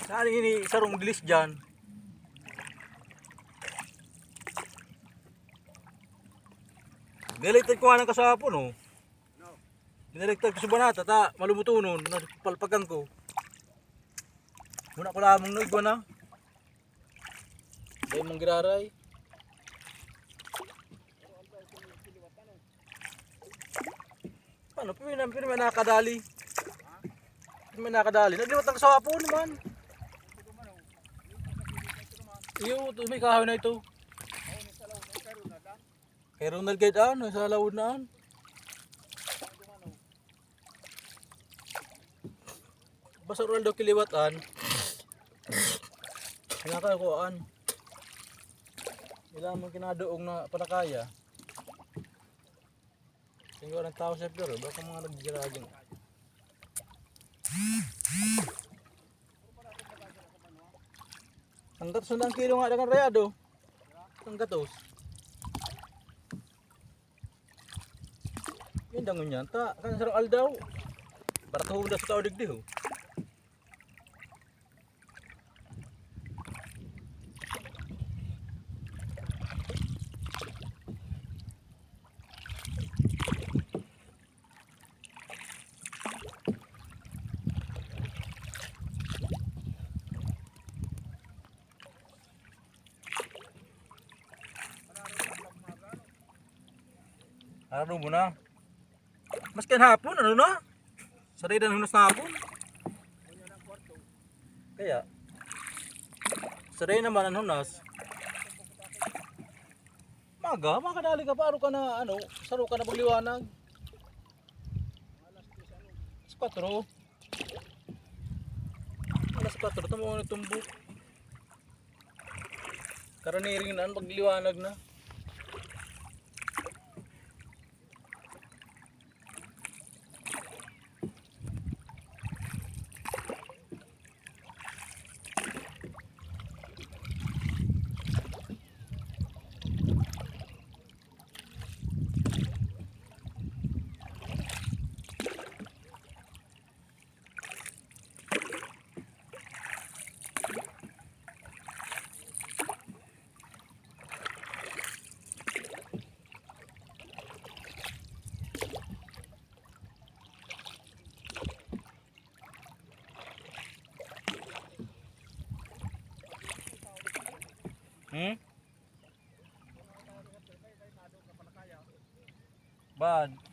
Saan ini sarong dilis dyan? Niligtad ko nga ng kasapon oh. Niligtad ko sa banata ta malumutunon. Palpagan ko. Muna ko lamang na igwa na. Dahil mong giraray. Paano? Pero may nakadali. May nakadali. Nagliwat ang kasapon naman. Iyo, may kahoy na ito. Kay Ronald Gaydaan, sa lawod naan. Basta Ronaldo kiliwatan. Kinakakuan. Ilang mong kinadoong na panakaya. Siguro ng tao sa pero baka mga nagjiragin. Ang gatos ng kilo nga dengan rayado. Ang gatos. Yung dangon yan, ta, kan sarang aldaw. Para tuhunda sa tao digdi ho. Ano mo na? Mas kan hapon, ano na? Saray na hunas na hapon. Kaya, saray naman ang hunas. Maga, makadali ka pa, ka na, ano, saro ka na pagliwanag. Alas 4. Alas 4, tamo na tumbok. Karaniring na, pagliwanag na. Bad.